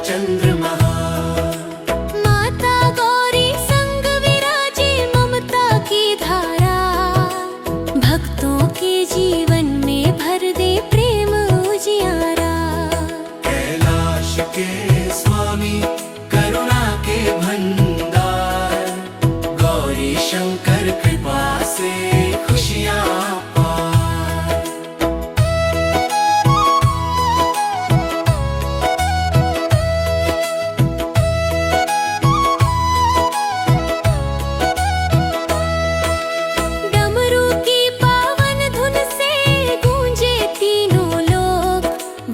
चंद्रमा। माता गौरी संग विराजे ममता की धारा, भक्तों के जीवन में भर दे प्रेम उजियारा। कैलाश के स्वामी करुणा के भंडार, गौरी शंकर कृपा से खुशियाँ पार। डमरू की पावन धुन से गूंजे तीनों लोग,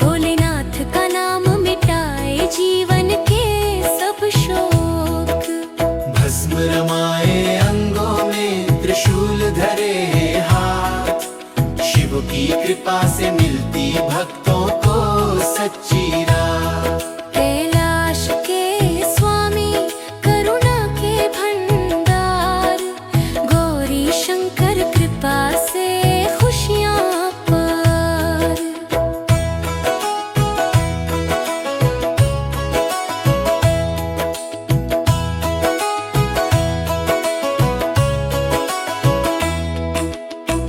भोलेनाथ का नाम मिटाए जीवन के सब शोक। भस्म रमाए अंगों में त्रिशूल धरे हाथ, शिव की कृपा से मिलती भक्तों को सच्ची राह। कैलाश के स्वामी करुणा के भंडार, गौरी शंकर कृपा से खुशियाँ पार।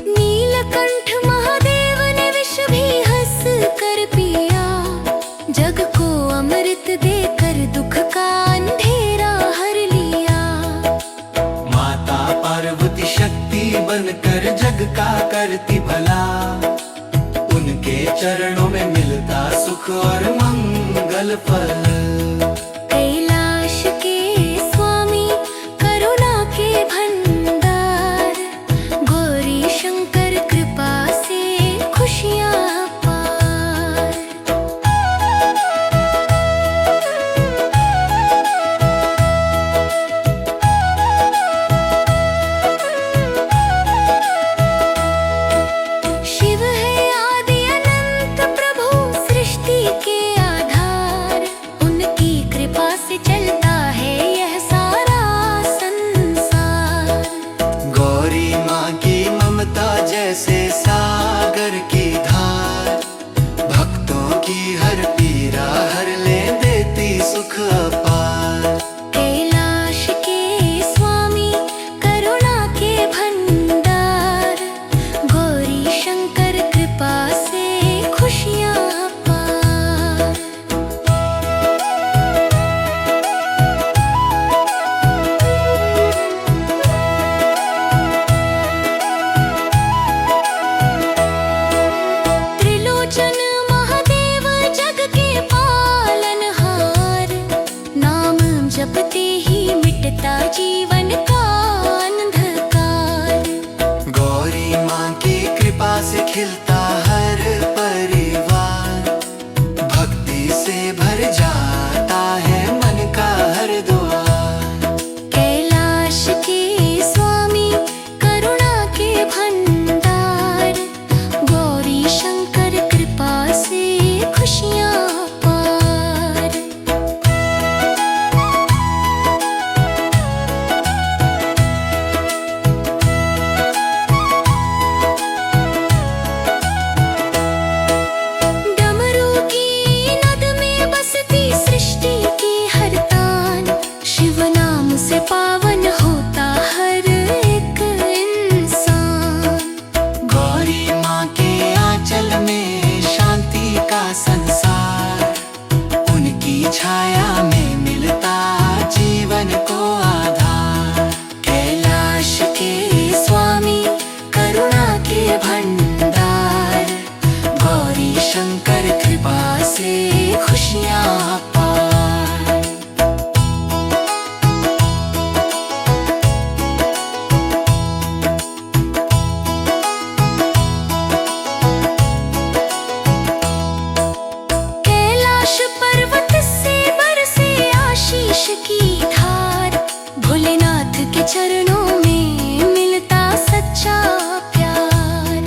नीलकंठ महादेव ने विष भी हंस कर पिया, जग को अमृत देकर दुख का अंधेरा हर लिया। माता पार्वती शक्ति बनकर जग का करती भला, उनके चरणों में मिलता सुख और मंगल फल। कैलाश के स्वामी करुणा के भंडार, गौरी शंकर कृपा से खुशियाँ पार। शिव है आदि अनंत प्रभु सृष्टि के आधार, उनकी कृपा से चलता है यह सारा संसार। गौरी माँ की ममता जैसे सागर की धार, भक्तों की हर पीड़ा हर ले देती सुख अपार। कैलाश के स्वामी करुणा के भंडार, गौरी शंकर कृपा से खुशियाँ पार। त्रिलोचन महादेव जग के पालनहार, नाम जपते ही मिटता जीवन का अंधकार। गौरी माँ की कृपा से खिलता हर परिवार, भक्ति से भर जाता है मन का हर द्वार। कैलाश के स्वामी करुणा के भंडार, गौरी शंकर कृपा से खुशियाँ पार। डमरू की नद में बसती सृष्टि की हर तान, शिव नाम से पावन होता हर एक इंसान। गौरी माँ के आंचल में शांति का संसार, उनकी छाया में मिलता जीवन को आधार। कैलाश के स्वामी करुणा के भंडार, गौरी शंकर कृपा से खुशियाँ पार। कैलाश पर्वत से बरसे आशीष की धार, भोलेनाथ के चरणों में मिलता सच्चा प्यार।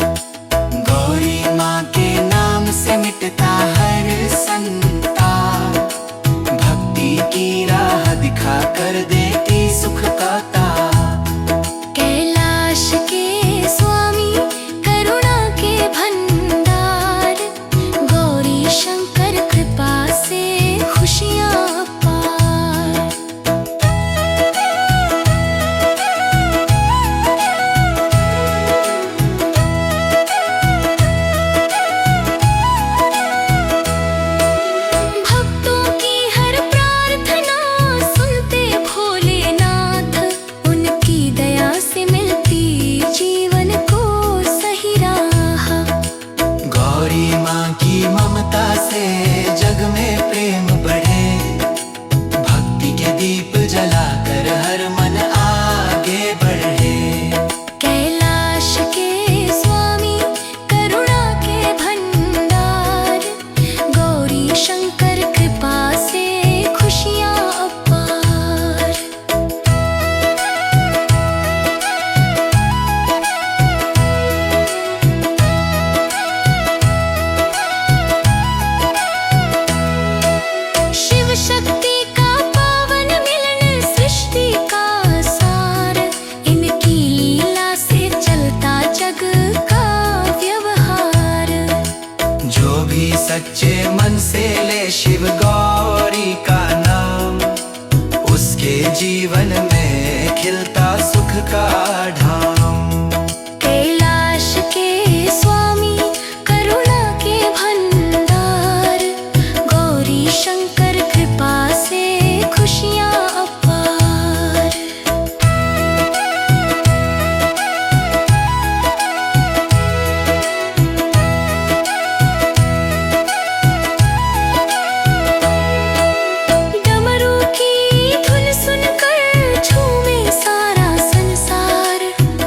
गौरी माँ के नाम से मिटता हर संताप, भक्ति की राह दिखा कर देती सुख का ताप। कैलाश के स्वामी करुणा के भंडार, गौरी शंकर कृपा से खुशियाँ जीवन में खिलता सुख का धाम। कैलाश के स्वामी करुणा के भंडार, गौरी शंकर कृपा से खुशियाँ अपार। डमरू की धुन सुनकर झूमे सारा संसार,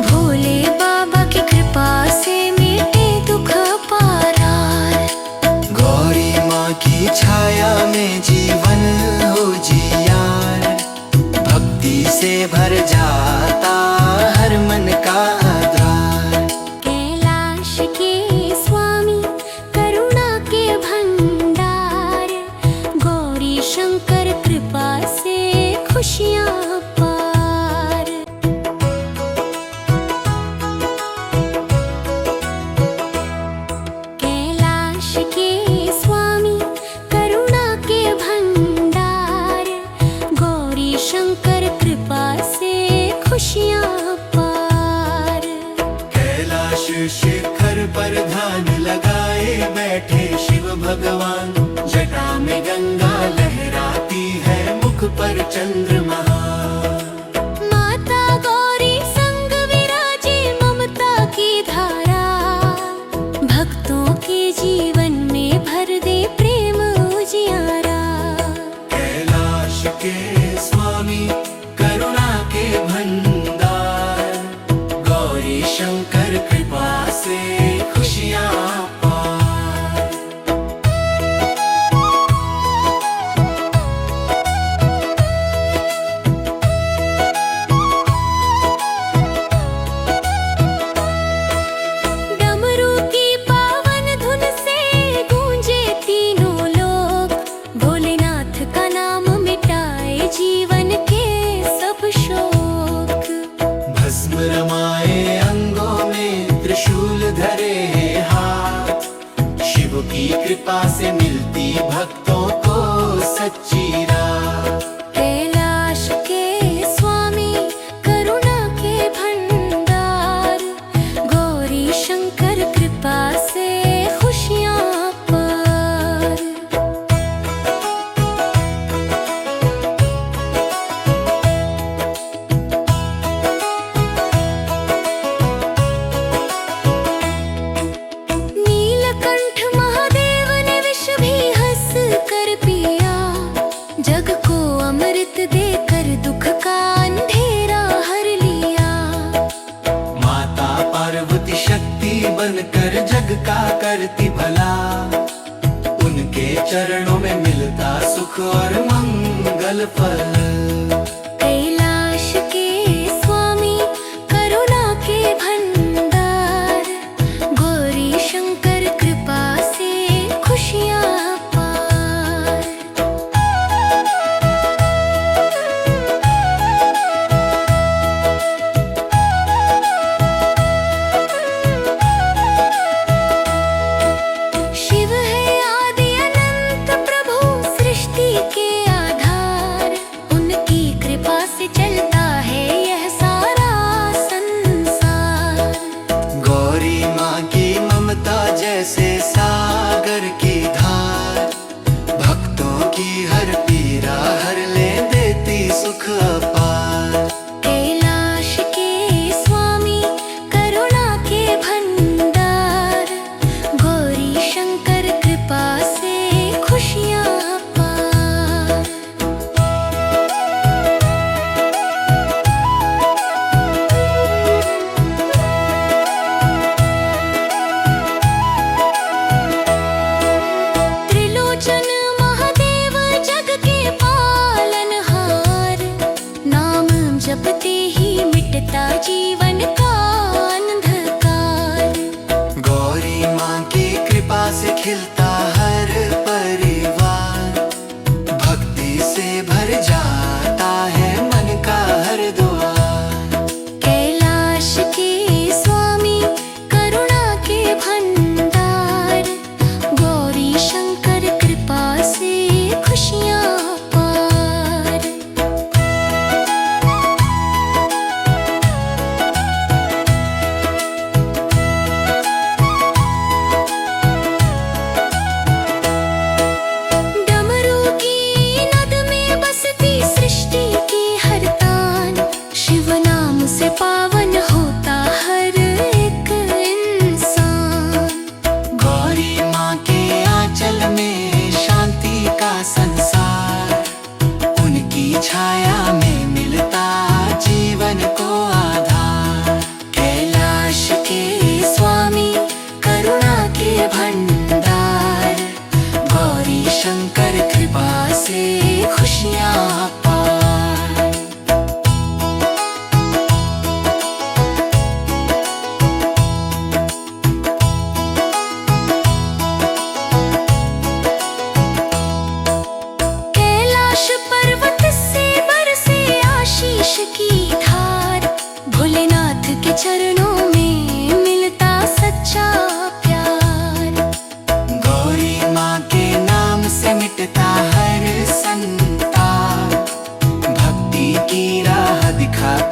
भोले बाबा की कृपा से मिटे दुख पारार। गौरी माँ की छाया में जीवन हो जियार, भक्ति से भर जाता हर मन का द्वार। कैलाश के स्वामी करुणा के भंडार, गौरी शंकर कृपा से खुशियाँ पार। कैलाश के स्वामी करुणा के भंडार, गौरी शंकर कृपा से खुशियाँ पार। कैलाश शिखर पर ध्यान लगाए बैठे शिव भगवान, जटा में गंगा लहराती है, मुख पर चंद्रमा। माता गौरी संग विराजे ममता की धारा, भक्तों के जीवन में भर दे प्रेम उजियारा। कैलाश के स्वामी करुणा के भंडार, गौरी शंकर कृपा से खुशियाँ पार। डमरू की पावन धुन से गूंजे तीनों लोक, भोलेनाथ का नाम मिटाए जीवन के सब शोक। भस्म रमाए अंगों में, त्रिशूल धरे हाथ, शिव की कृपा से मिलती भक्तों को सच्ची राह। कैलाश के स्वामी करुणा के भंडार, गौरी शंकर कृपा से खुशियाँ पार। नीलकंठ महादेव ने विष भी हंस कर पिया, जग को अमृत देकर दुख का अंधेरा हर लिया। माता पार्वती शक्ति बनकर जग का करती भला, उनके चरणों में मिलता सुख और मंगल फल। कैलाश के स्वामी करुणा के भंडार, गौरी शंकर कृपा से खुशियाँ पार। शिव है आदि अनंत प्रभु सृष्टि के आधार, उनकी कृपा से चलता है यह सारा संसार। गौरी माँ की ममता जैसे सागर की धार, भक्तों की हर पीड़ा हर ले देती सुख अपार। कैलाश के स्वामी करुणा के भंडार, गौरी शंकर कृपा से खुशियाँ पार। त्रिलोचन महादेव जग के पालनहार, नाम जपते ही मिटता जीवन का अंधकार। गौरी माँ की कृपा से खिलता हर परिवार, भक्ति से भर जाता है मन का हर द्वार। कैलाश के स्वामी करुणा के भंडार, गौरी शंकर कृपा से खुशियाँ पार।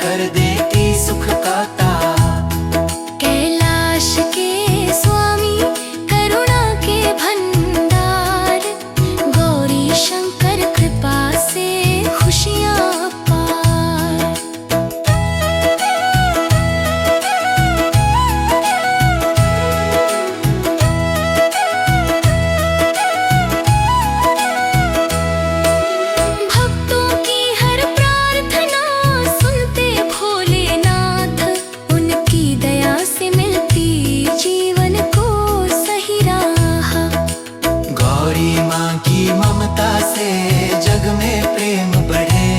कर देती सुख का ताप। कैलाश के स्वामी करुणा के भंडार, गौरी शंकर कृपा से खुशियाँ अपार। भक्तों की हर प्रार्थना सुनते भोलेनाथ, उनकी दया से मिलती जीवन को सही राह। गौरी माँ की ममता से जग में प्रेम बढ़े,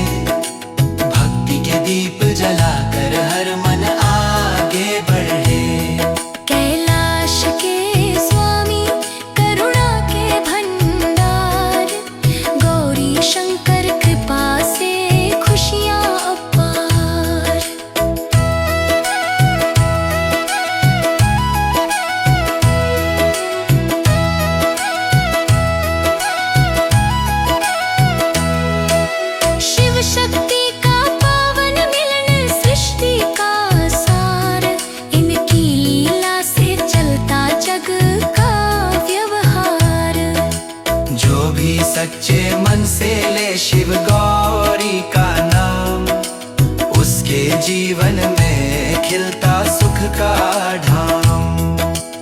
भक्ति के दीप जलाकर हर मन आगे बढ़े। कैलाश के स्वामी करुणा के भंडार, गौरी शंकर कृपा से खुशियाँ अपार। शिव शक्ति का पावन मिलन सृष्टि का सार, इनकी लीला से चलता जग का व्यवहार। जो भी सच्चे मन से ले शिव गौरी का नाम, उसके जीवन में खिलता सुख का धाम।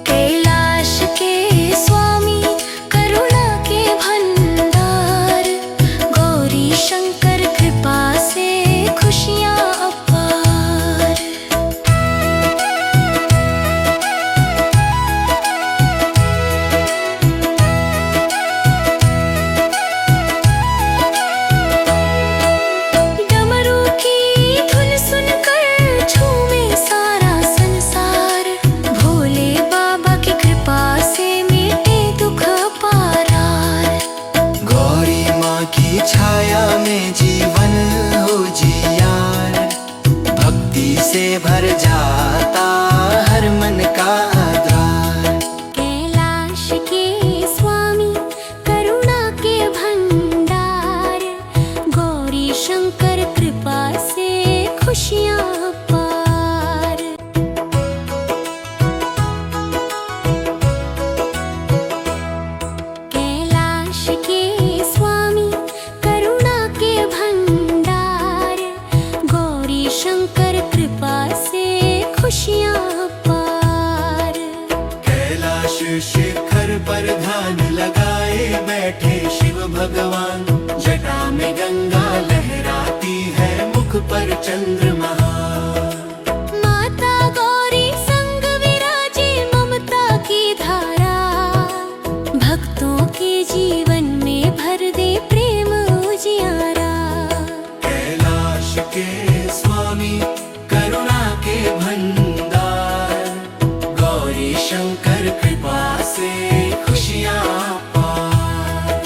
कैलाश के स्वामी करुणा के भंडार, गौरी शंकर कृपा से खुशियाँ अपार। डमरू की धुन सुनकर झूमे सारा संसार, भोले बाबा की कृपा से मिटे दुख पारार। गौरी माँ की छाया में जीवन हो जियार, भक्ति से भर जाता हर मन का द्वार। कैलाश के स्वामी करुणा के भंडार, गौरी शंकर कृपा से खुशियाँ अपार। कैलाश के स्वामी करुणा के भंडार, गौरी शंकर कृपा से खुशियाँ अपार। कैलाश शिखर पर ध्यान लगाए बैठे शिव भगवान, जटा में गंगा लहराती है, मुख पर चंद्रमा। माता गौरी संग विराजे ममता की धारा, भक्तों के जीवन में भर दे प्रेम उजियारा। कैलाश के स्वामी करुणा के भंडार, गौरी शंकर कृपा से खुशियाँ पार।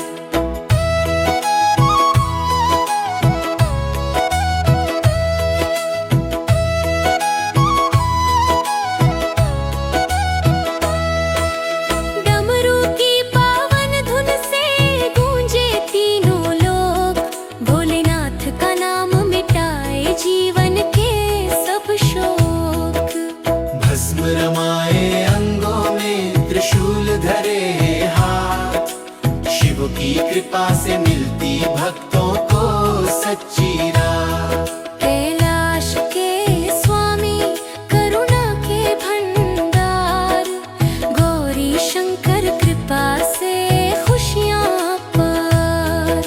डमरू की पावन धुन से गूंजे तीनों लोक, भोलेनाथ का नाम मिटाए जीवन के सब शोक। भस्म रमाए अंगों में, त्रिशूल धरे हाथ, शिव की कृपा से मिलती भक्तों को सच्ची राह। कैलाश के स्वामी करुणा के भंडार, गौरी शंकर कृपा से खुशियाँ पार।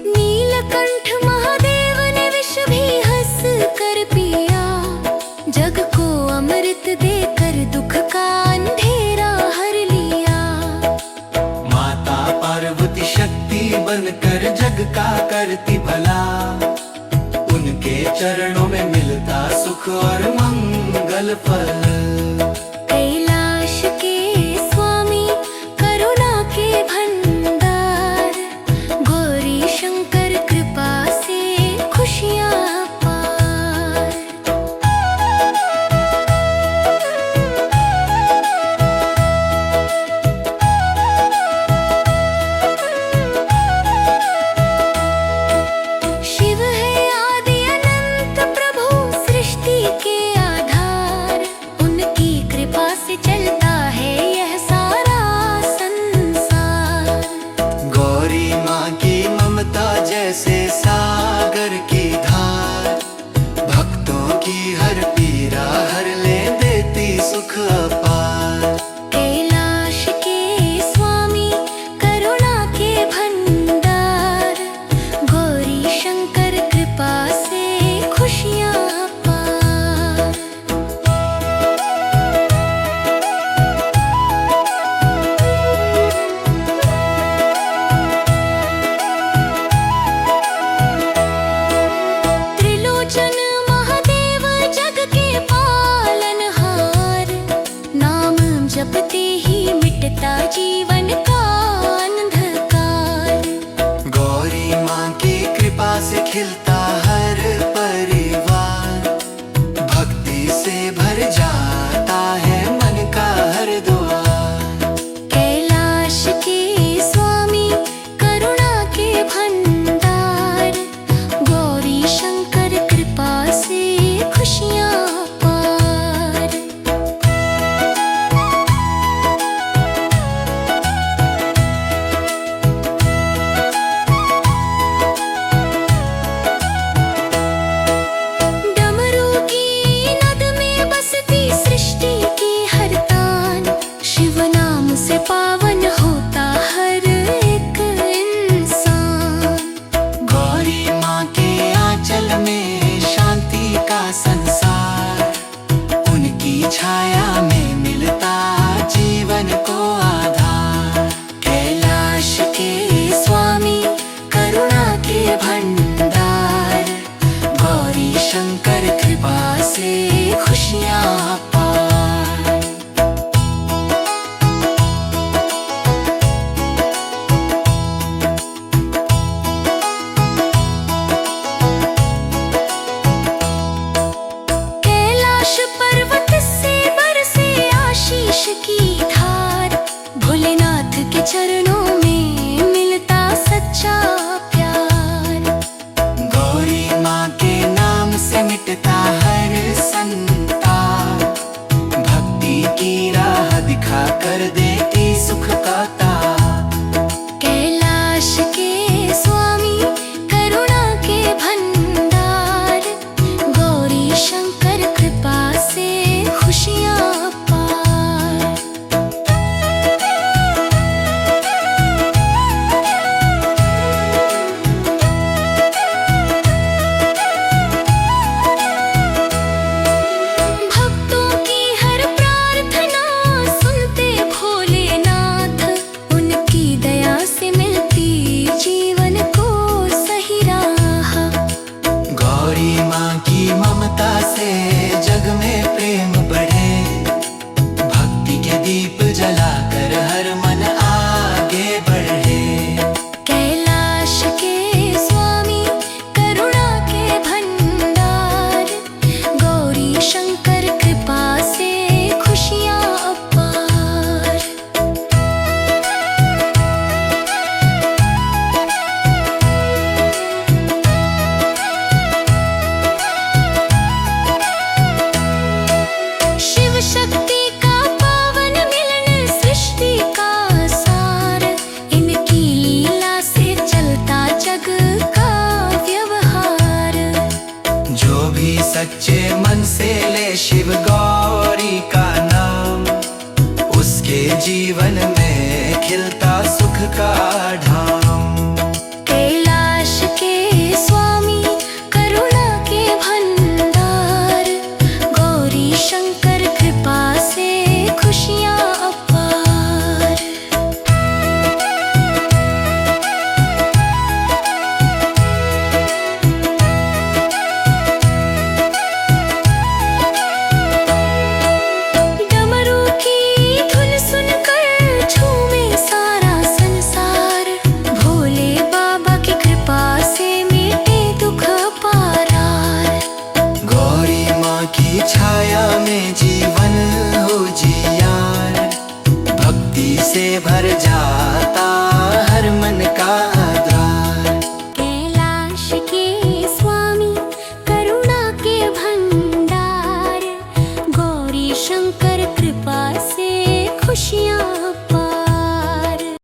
नीलकंठ महादेव ने विष भी हंस कर पिया, जग को अमृत देकर दुख का अंधेरा हर लिया। माता पार्वती शक्ति बनकर जग का करती भला, उनके चरणों में मिलता सुख और मंगल फल। कैलाश के स्वामी करुणा के भंडार, गौरी शंकर कृपा से खुशियाँ पार। भर जाता है मन का हर द्वार। कैलाश के स्वामी करुणा के भंडार, गौरी शंकर कृपा से खुशियाँ पार। डमरू की नद में बसती सृष्टि की हर तान, शिव नाम से पावन होता हर एक इंसान। गौरी माँ के आंचल में शांति का संसार, उनकी छाया में मिलता जीवन को आधार। कैलाश के स्वामी करुणा के भंडार, गौरी शंकर कृपा से खुशियाँ पार। कैलाश पर्वत से बरसे आशीष की धार, भोलेनाथ के चरणों में मिलता सच्चा प्यार। गौरी माँ के नाम से मिटता हर संताप, भक्ति की राह दिखा कर देती सुख का ताप। कैलाश के स्वामी करुणा के भंडार, गौरी शंकर कृपा से खुशियाँ पार। भक्तों की हर प्रार्थना सुनते भोलेनाथ, उनकी दया से मिलती जीवन को सही राह। गौरी माँ की ममता से जग में प्रेम बढ़े, भक्ति के दीप जलाकर हर मन आगे बढ़े। कैलाश के स्वामी करुणा के भंडार, गौरी शंकर कृपा से खुशियाँ पार। शिव शक्ति का पावन मिलन सृष्टि का सार, इनकी लीला से चलता जग का व्यवहार। जो भी सच्चे मन से ले शिव गौरी का नाम, उसके जीवन में खिलता सुख का धाम। कैलाश के स्वामी करुणा के भंडार, गौरी शंकर कृपा से खुशियाँ पार। डमरू की धुन सुनकर झूमे सारा संसार, भोले बाबा की कृपा से मिटे दुख पारार। गौरी माँ की छाया में जीवन हो जियार, भक्ति से भर जाता हर मन का द्वार। कैलाश के स्वामी करुणा के भंडार, गौरी शंकर कृपा से खुशियाँ